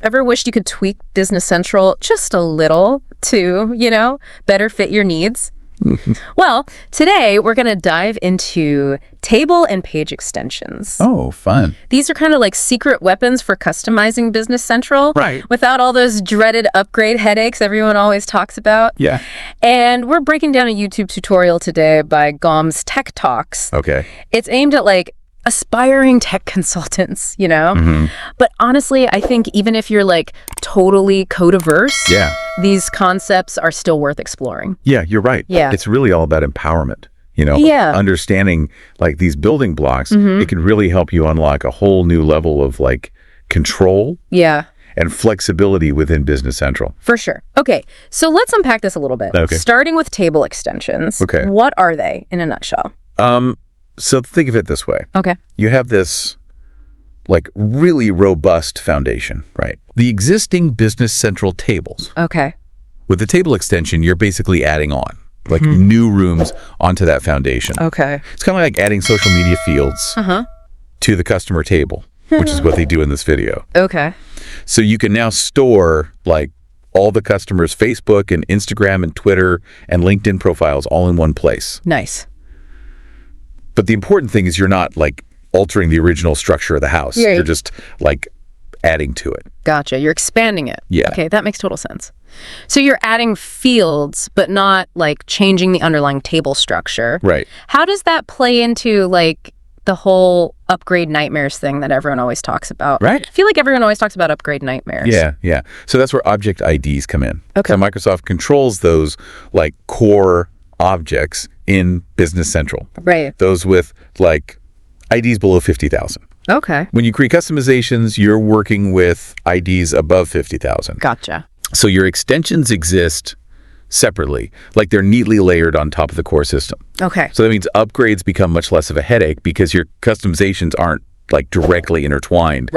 Ever wished you could tweak Business Central just a little to, better fit your needs? Well, today we're going to dive into table and page extensions. Oh, fun. These are kind of like secret weapons for customizing Business Central. Right. Without all those dreaded upgrade headaches everyone always talks about. Yeah. And we're breaking down a YouTube tutorial today by Goms Tech Talks. Okay. It's aimed at aspiring tech consultants, But honestly, I think even if you're totally code averse, these concepts are still worth exploring. Yeah, you're right. Yeah. It's really all about empowerment. Understanding these building blocks, it can really help you unlock a whole new level of control. Yeah. And flexibility within Business Central. For sure. Okay, so let's unpack this a little bit. Okay. Starting with table extensions. Okay. What are they in a nutshell? So think of it this way. Okay. You have this really robust foundation, right? The existing Business Central tables. Okay. With the table extension, you're basically adding on new rooms onto that foundation. Okay. It's kind of like adding social media fields to the customer table, which is what they do in this video. Okay. So you can now store all the customers' Facebook and Instagram and Twitter and LinkedIn profiles all in one place. Nice. But the important thing is you're not altering the original structure of the house. Yeah. You're just adding to it. Gotcha. You're expanding it. Yeah. Okay, that makes total sense. So you're adding fields, but not changing the underlying table structure. Right. How does that play into the whole upgrade nightmares thing that everyone always talks about? Right. I feel like everyone always talks about upgrade nightmares. Yeah. So that's where object IDs come in. Okay. So Microsoft controls those core objects in Business Central. Right. Those with IDs below 50,000. Okay. When you create customizations, you're working with IDs above 50,000. Gotcha. So your extensions exist separately, they're neatly layered on top of the core system. Okay. So that means upgrades become much less of a headache because your customizations aren't directly intertwined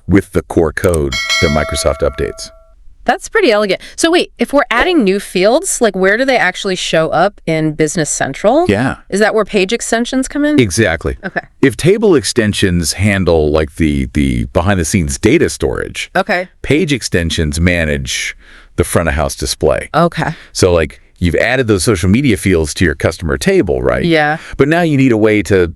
with the core code that Microsoft updates. That's pretty elegant. So wait, if we're adding new fields, where do they actually show up in Business Central? Yeah. Is that where page extensions come in? Exactly. Okay. If table extensions handle the behind the scenes data storage, Okay. page extensions manage the front of house display. Okay. So you've added those social media fields to your customer table, right? Yeah. But now you need a way to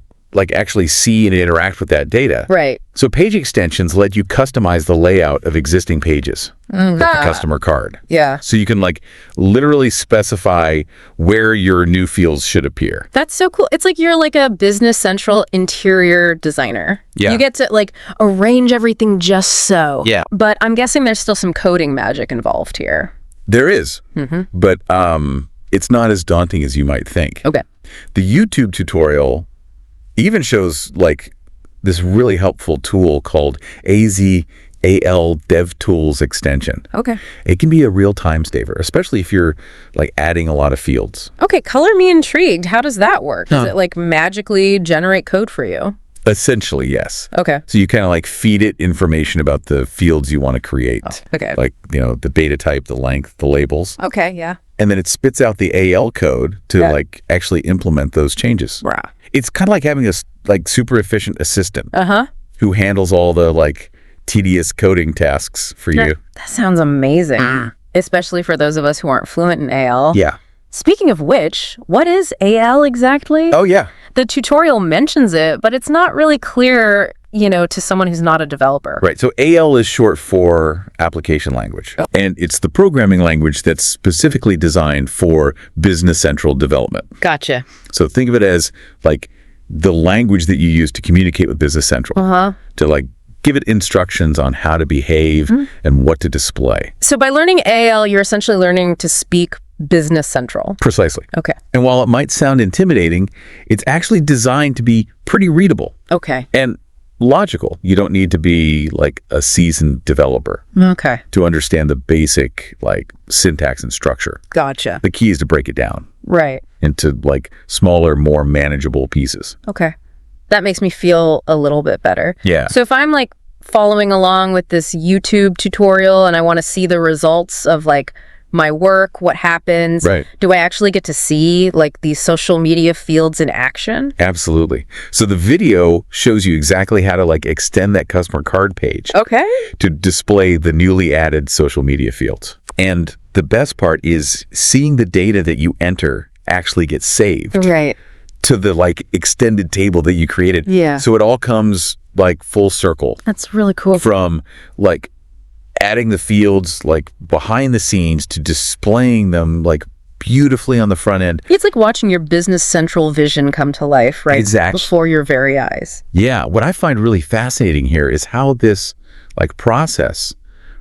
actually see and interact with that data. Right. So page extensions let you customize the layout of existing pages with the customer card. Yeah. So you can literally specify where your new fields should appear. That's so cool. It's you're a Business Central interior designer. Yeah. You get to arrange everything just so. Yeah. But I'm guessing there's still some coding magic involved here. There is, but it's not as daunting as you might think. Okay. The YouTube tutorial even shows this really helpful tool called AZAL DevTools extension. Okay. It can be a real time saver, especially if you're adding a lot of fields. Okay, color me intrigued. How does that work? Does it magically generate code for you? Essentially, yes. Okay. So you kind of feed it information about the fields you want to create. Oh, okay. The data type, the length, the labels. Okay, yeah. And then it spits out the AL code to actually implement those changes. Wow. It's kind of like having a super efficient assistant who handles all the tedious coding tasks for you. That sounds amazing, especially for those of us who aren't fluent in AL. Yeah. Speaking of which, what is AL exactly? Oh, yeah. The tutorial mentions it, but it's not really clear, to someone who's not a developer. Right. So AL is short for application language. Oh. And it's the programming language that's specifically designed for Business Central development. Gotcha. So think of it as the language that you use to communicate with Business Central. To give it instructions on how to behave and what to display. So by learning AL, you're essentially learning to speak Business Central. Precisely. Okay. And while it might sound intimidating, it's actually designed to be pretty readable. Okay. And logical. You don't need to be a seasoned developer. Okay. To understand the basic syntax and structure. Gotcha. The key is to break it down. Right. Into smaller, more manageable pieces. Okay. That makes me feel a little bit better. Yeah. So if I'm following along with this YouTube tutorial and I want to see the results of my work, what happens? Right. Do I actually get to see like these social media fields in action? Absolutely. So the video shows you exactly how to like extend that customer card page Okay. to display the newly added social media fields. And the best part is seeing the data that you enter actually gets saved Right. to the like extended table that you created. Yeah. So it all comes like full circle That's really cool. from like adding the fields like behind the scenes to displaying them like beautifully on the front end. It's like watching your Business Central vision come to life, right? Exactly. Before your very eyes. Yeah. What I find really fascinating here is how this like process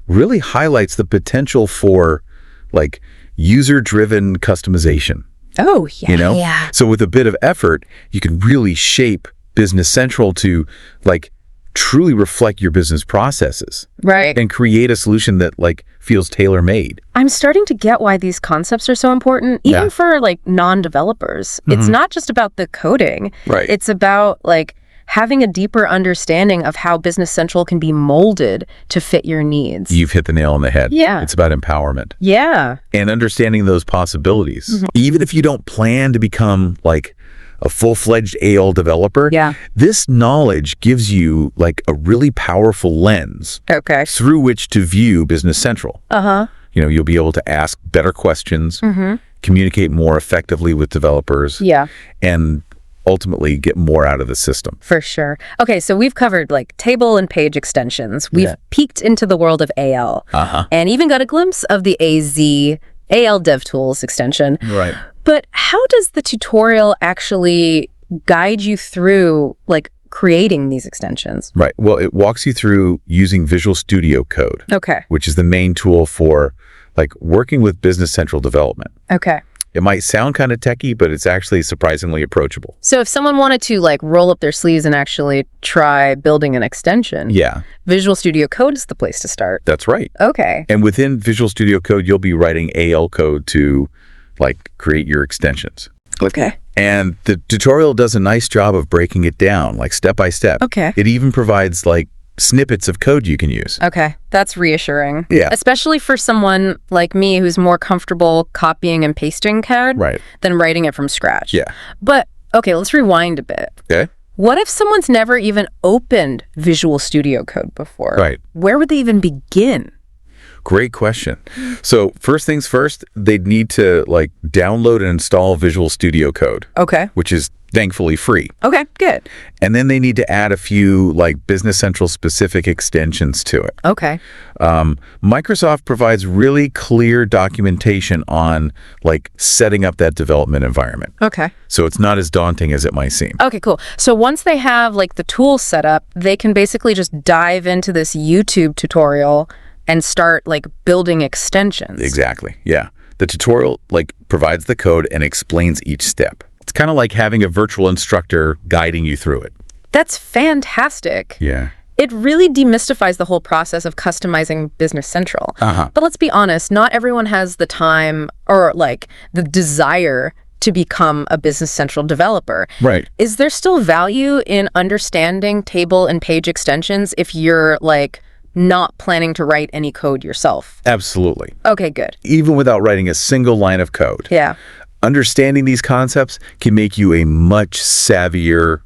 really highlights the potential for like user-driven customization. Oh, yeah. You know? Yeah. So with a bit of effort, you can really shape Business Central to like truly reflect your business processes Right. and create a solution that like feels tailor-made. I'm starting to get why these concepts are so important, even Yeah. for like non-developers. It's not just about the coding. Right. It's about like having a deeper understanding of how Business Central can be molded to fit your needs. You've hit the nail on the head. Yeah. It's about empowerment Yeah. and understanding those possibilities. Even if you don't plan to become like a full-fledged AL developer, Yeah. this knowledge gives you like a really powerful lens Okay. through which to view Business Central. Uh-huh. You know, you'll be able to ask better questions, communicate more effectively with developers, Yeah. and ultimately get more out of the system. For sure. Okay, so we've covered like table and page extensions. We've Yeah. peeked into the world of AL and even got a glimpse of the AL DevTools extension. Right. But how does the tutorial actually guide you through like creating these extensions? Right. Well, it walks you through using Visual Studio Code, Okay. which is the main tool for like working with Business Central development. Okay. It might sound kind of techy, but it's actually surprisingly approachable. So if someone wanted to like roll up their sleeves and actually try building an extension, Yeah, Visual Studio Code is the place to start. that's right. Okay. And within Visual Studio Code, you'll be writing AL code to like create your extensions. Okay. And the tutorial does a nice job of breaking it down, like step by step. Okay. It even provides like snippets of code you can use. Okay, that's reassuring. Yeah. Especially for someone like me who's more comfortable copying and pasting code Right. than writing it from scratch. Yeah. But, okay, let's rewind a bit. Okay. What if someone's never even opened Visual Studio Code before? Right. Where would they even begin? Great question. So first things first, they'd need to like download and install Visual Studio Code, Okay. which is thankfully free. Okay, good. And then they need to add a few like Business Central specific extensions to it. Okay. Microsoft provides really clear documentation on like setting up that development environment. Okay. So it's not as daunting as it might seem. Okay, cool. So once they have like the tools set up, they can basically just dive into this YouTube tutorial and start like building extensions. Exactly. Yeah. The tutorial like provides the code and explains each step. It's kind of like having a virtual instructor guiding you through it. That's fantastic. Yeah. It really demystifies the whole process of customizing Business Central. But let's be honest, not everyone has the time or like the desire to become a Business Central developer. Right. Is there still value in understanding table and page extensions if you're like not planning to write any code yourself? Absolutely. Okay, good. Even without writing a single line of code. Yeah. Understanding these concepts can make you a much savvier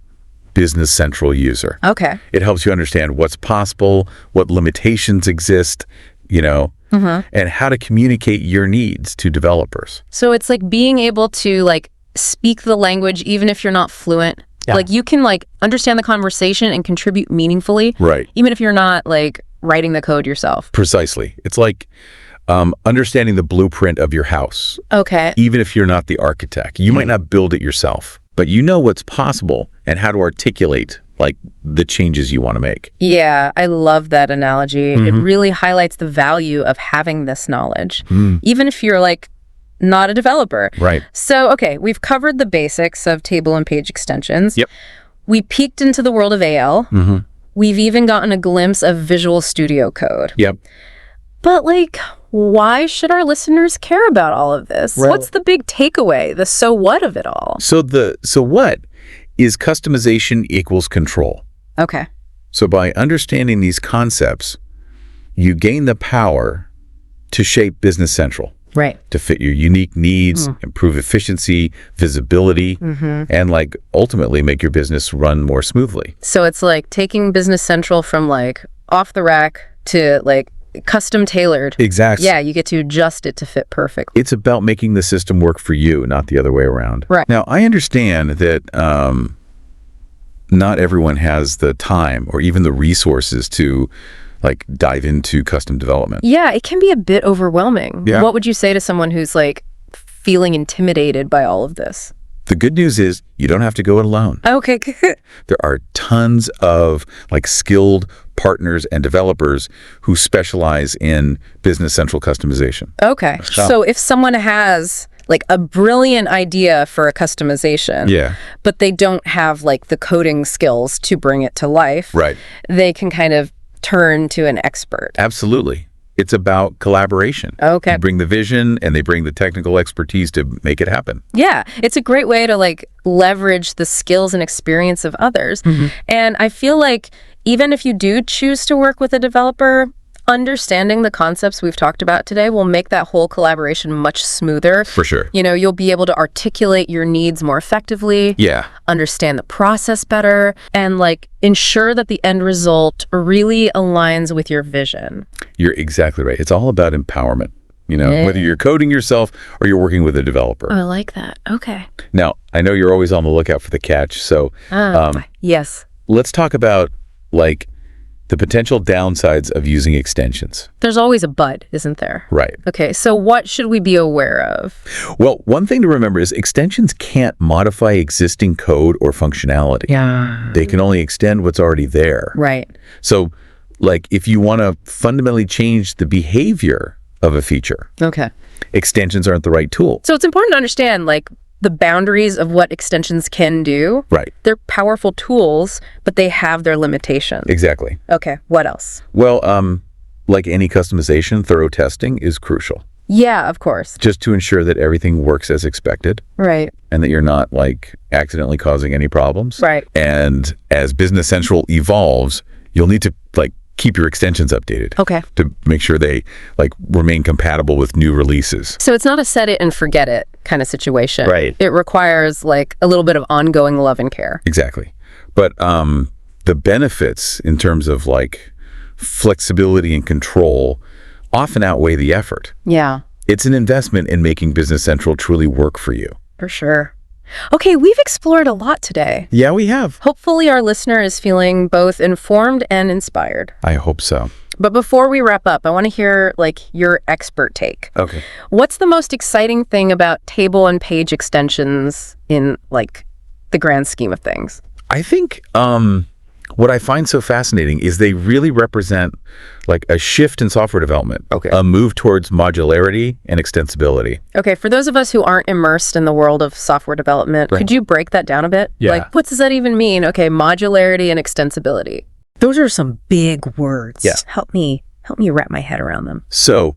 Business Central user. Okay. It helps you understand what's possible, what limitations exist, you know, and how to communicate your needs to developers. So it's like being able to like speak the language even if you're not fluent. Yeah. Like you can like understand the conversation and contribute meaningfully. Right. Even if you're not like writing the code yourself. Precisely. It's like understanding the blueprint of your house. Okay. Even if you're not the architect, you might not build it yourself, but you know what's possible and how to articulate like the changes you want to make. Yeah, I love that analogy. It really highlights the value of having this knowledge, even if you're like not a developer. Right. So, okay, we've covered the basics of table and page extensions. Yep. We peeked into the world of AL. We've even gotten a glimpse of Visual Studio Code. Yep. But like, why should our listeners care about all of this? Right. What's the big takeaway, the so what of it all? So what is customization equals control. Okay. So by understanding these concepts, you gain the power to shape Business Central. Right. to fit your unique needs, improve efficiency, visibility, and like ultimately make your business run more smoothly. So it's like taking Business Central from like off the rack to like custom tailored. Exactly. Yeah, you get to adjust it to fit perfectly. It's about making the system work for you, not the other way around. Right. Now, I understand that not everyone has the time or even the resources to like dive into custom development. Yeah, it can be a bit overwhelming. Yeah. What would you say to someone who's like feeling intimidated by all of this? The good news is you don't have to go it alone. Okay, good. There are tons of like skilled partners and developers who specialize in Business Central customization. Okay. So if someone has like a brilliant idea for a customization, Yeah. but they don't have like the coding skills to bring it to life, Right. they can kind of turn to an expert. Absolutely. It's about collaboration. Okay. You bring the vision and they bring the technical expertise to make it happen. Yeah, it's a great way to like leverage the skills and experience of others. And I feel like even if you do choose to work with a developer, understanding the concepts we've talked about today will make that whole collaboration much smoother. For sure. You know, you'll be able to articulate your needs more effectively, Yeah. understand the process better, and like ensure that the end result really aligns with your vision. You're exactly right. It's all about empowerment, you know, whether you're coding yourself or you're working with a developer. I like that. Okay. Now, I know you're always on the lookout for the catch. So Yes. let's talk about like the potential downsides of using extensions. There's always a but, isn't there? Right. Okay, so what should we be aware of? Well, one thing to remember is extensions can't modify existing code or functionality. Yeah. They can only extend what's already there. Right. So like if you want to fundamentally change the behavior of a feature, Okay. extensions aren't the right tool. So it's important to understand like the boundaries of what extensions can do. Right. They're powerful tools, but they have their limitations. Exactly. Okay, what else? Well, like any customization, thorough testing is crucial, Yeah, of course. just to ensure that everything works as expected Right. and that you're not like accidentally causing any problems. Right. And as Business Central evolves, you'll need to like keep your extensions updated. Okay. To make sure they like remain compatible with new releases. So it's not a set it and forget it kind of situation. Right. It requires like a little bit of ongoing love and care. Exactly. But the benefits in terms of like flexibility and control often outweigh the effort. Yeah, It's an investment in making Business Central truly work for you. for sure. Okay, we've explored a lot today. Yeah, we have. Hopefully our listener is feeling both informed and inspired. I hope so. But before we wrap up, I want to hear like your expert take. Okay. What's the most exciting thing about table and page extensions in like the grand scheme of things? I think what I find so fascinating is they really represent like a shift in software development. Okay. A move towards modularity and extensibility. Okay, for those of us who aren't immersed in the world of software development, could you break that down a bit? Yeah. Like, what does that even mean? Okay, modularity and extensibility. Those are some big words. Yeah. Help me wrap my head around them. So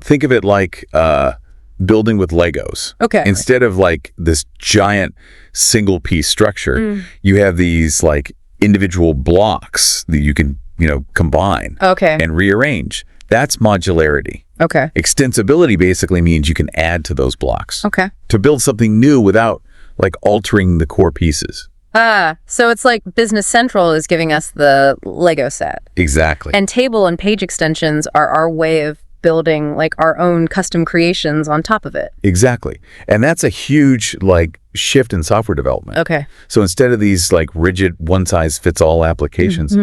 think of it like building with Legos. Okay. Instead of like this giant single piece structure, you have these like individual blocks that you can, you know, combine Okay. and rearrange. That's modularity. Okay. Extensibility basically means you can add to those blocks Okay. to build something new without like altering the core pieces. So it's like Business Central is giving us the Lego set. Exactly. And table and page extensions are our way of building like our own custom creations on top of it. Exactly. And that's a huge like shift in software development. Okay. So instead of these like rigid one-size-fits-all applications,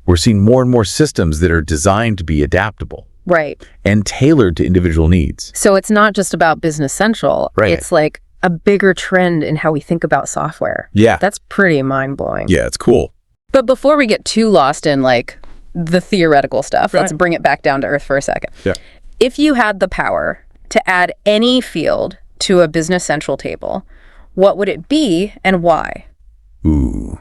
we're seeing more and more systems that are designed to be adaptable Right. and tailored to individual needs. So it's not just about Business Central. Right. It's like a bigger trend in how we think about software. Yeah. That's pretty mind-blowing. Yeah, it's cool. But before we get too lost in like the theoretical stuff, let's bring it back down to earth for a second. Yeah. If you had the power to add any field to a Business Central table, what would it be and why? Ooh,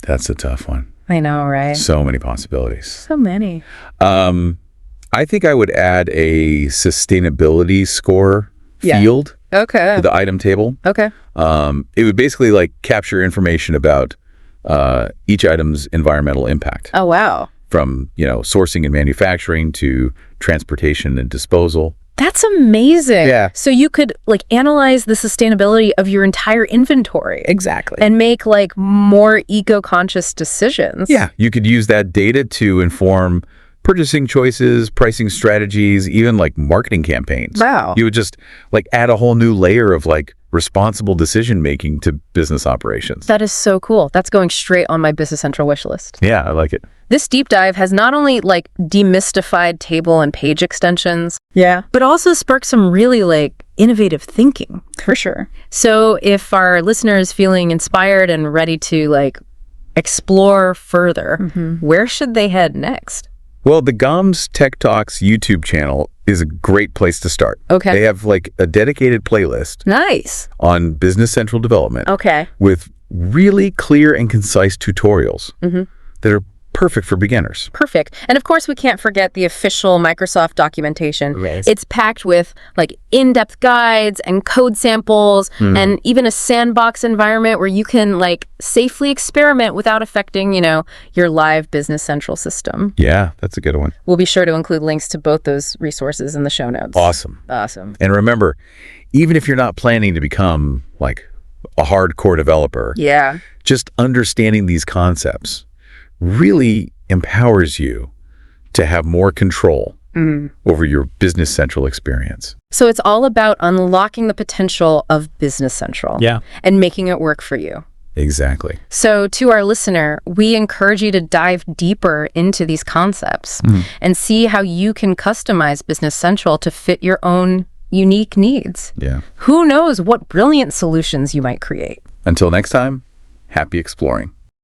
that's a tough one. I know, right? So many possibilities. So many. I think I would add a sustainability score field Okay. to the item table. Okay. It would basically like capture information about each item's environmental impact, Oh, wow. from, you know, sourcing and manufacturing to transportation and disposal. That's amazing. Yeah. So you could like analyze the sustainability of your entire inventory. Exactly. And make like more eco-conscious decisions. Yeah, you could use that data to inform purchasing choices, pricing strategies, even like marketing campaigns. Wow. You would just like add a whole new layer of like responsible decision making to business operations. That is so cool. That's going straight on my Business Central wish list. Yeah, I like it. This deep dive has not only like demystified table and page extensions, Yeah, but also sparked some really like innovative thinking. for sure. So if our listener is feeling inspired and ready to like explore further, where should they head next? Well, the Goms Tech Talks YouTube channel is a great place to start. Okay. They have like a dedicated playlist Nice. on Business Central development Okay. with really clear and concise tutorials that are perfect for beginners. Perfect. And of course, we can't forget the official Microsoft documentation. Right. It's packed with like in-depth guides and code samples and even a sandbox environment where you can like safely experiment without affecting, you know, your live Business Central system. Yeah, that's a good one. We'll be sure to include links to both those resources in the show notes. Awesome. Awesome. And remember, even if you're not planning to become like a hardcore developer, Yeah. just understanding these concepts really empowers you to have more control over your Business Central experience. So it's all about unlocking the potential of Business Central. Yeah. And making it work for you. Exactly. So to our listener, we encourage you to dive deeper into these concepts and see how you can customize Business Central to fit your own unique needs. Yeah. Who knows what brilliant solutions you might create. Until next time, happy exploring.